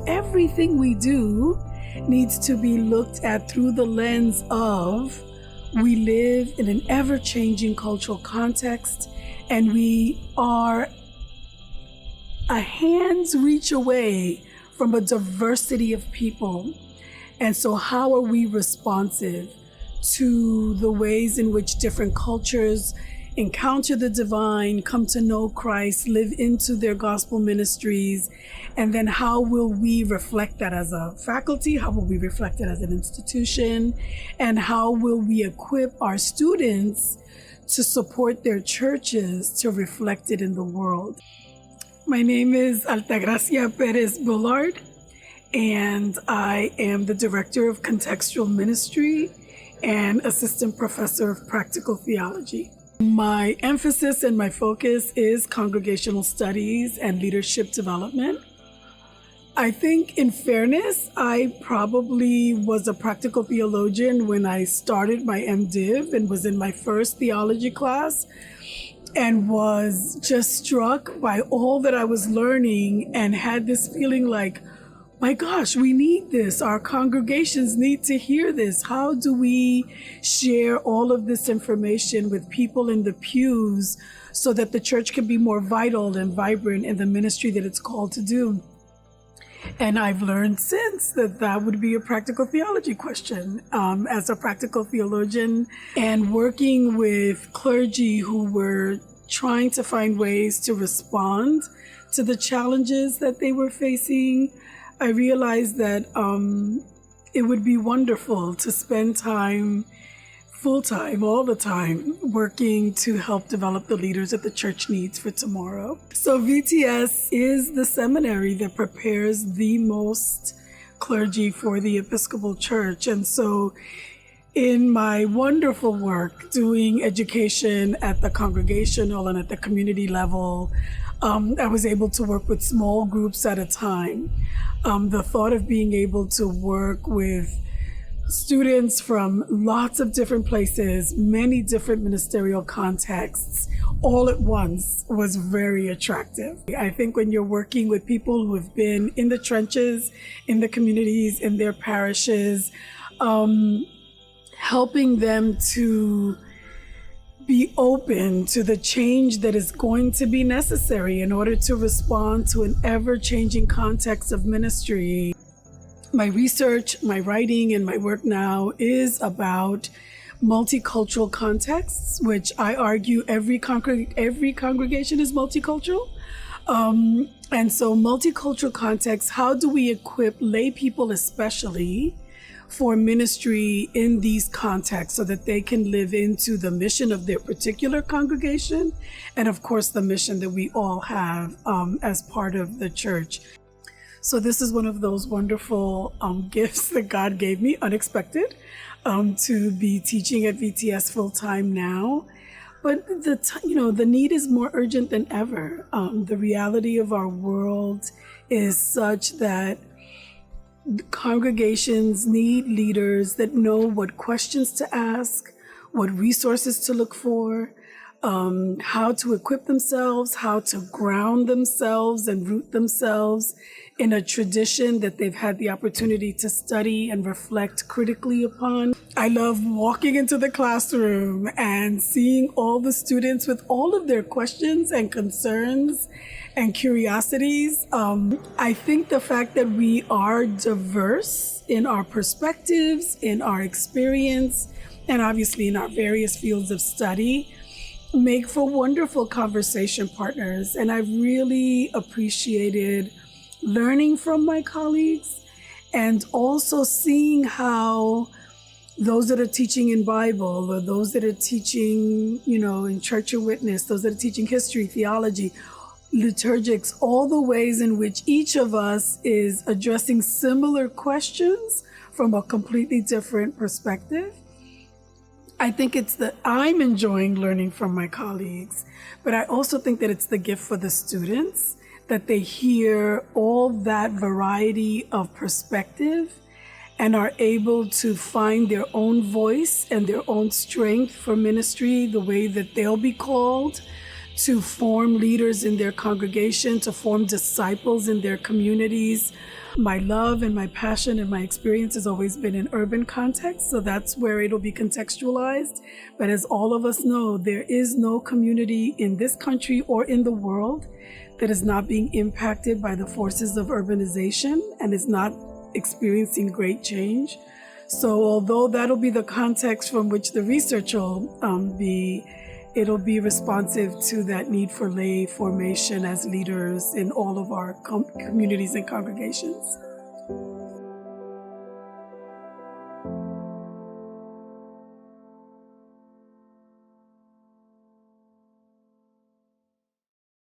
everything we do needs to be looked at through the lens of we live in an ever-changing cultural context, and we are a hand's reach away from a diversity of people. And so how are we responsive to the ways in which different cultures encounter the divine, come to know Christ, live into their gospel ministries, and then how will we reflect that as a faculty? How will we reflect it as an institution? And how will we equip our students to support their churches to reflect it in the world? My name is Altagracia Pérez-Bullard, and I am the Director of Contextual Ministry and Assistant Professor of Practical Theology. My emphasis and my focus is congregational studies and leadership development. I think, in fairness, I probably was a practical theologian when I started my MDiv and was in my first theology class, and was just struck by all that I was learning and had this feeling like, my gosh, we need this. Our congregations need to hear this. How do we share all of this information with people in the pews so that the church can be more vital and vibrant in the ministry that it's called to do? And I've learned since that that would be a practical theology question. As a practical theologian and working with clergy who were trying to find ways to respond to the challenges that they were facing, I realized that it would be wonderful to spend time, full-time, all the time, working to help develop the leaders that the church needs for tomorrow. So VTS is the seminary that prepares the most clergy for the Episcopal Church. And so in my wonderful work doing education at the congregational and at the community level, I was able to work with small groups at a time. The thought of being able to work with students from lots of different places, many different ministerial contexts, all at once was very attractive. I think when you're working with people who have been in the trenches, in the communities, in their parishes, helping them to be open to the change that is going to be necessary in order to respond to an ever-changing context of ministry. My research, my writing, and my work now is about multicultural contexts, which I argue every congregation is multicultural. And so multicultural contexts, how do we equip lay people especially for ministry in these contexts so that they can live into the mission of their particular congregation and, of course, the mission that we all have as part of the church. So this is one of those wonderful gifts that God gave me, unexpected, to be teaching at VTS full-time now. But the need is more urgent than ever. The reality of our world is such that congregations need leaders that know what questions to ask, what resources to look for, how to equip themselves, how to ground themselves and root themselves in a tradition that they've had the opportunity to study and reflect critically upon. I love walking into the classroom and seeing all the students with all of their questions and concerns and curiosities. I think the fact that we are diverse in our perspectives, in our experience, and obviously in our various fields of study make for wonderful conversation partners. And I've really appreciated learning from my colleagues and also seeing how those that are teaching in Bible or those that are teaching, in Church and Witness, those that are teaching history, theology, liturgics, all the ways in which each of us is addressing similar questions from a completely different perspective. I think it's that I'm enjoying learning from my colleagues, but I also think that it's the gift for the students that they hear all that variety of perspective and are able to find their own voice and their own strength for ministry, the way that they'll be called, to form leaders in their congregation, to form disciples in their communities. My love and my passion and my experience has always been in urban context, so that's where it'll be contextualized. But as all of us know, there is no community in this country or in the world that is not being impacted by the forces of urbanization and is not experiencing great change. So although that'll be the context from which the research will be, it'll be responsive to that need for lay formation as leaders in all of our communities and congregations.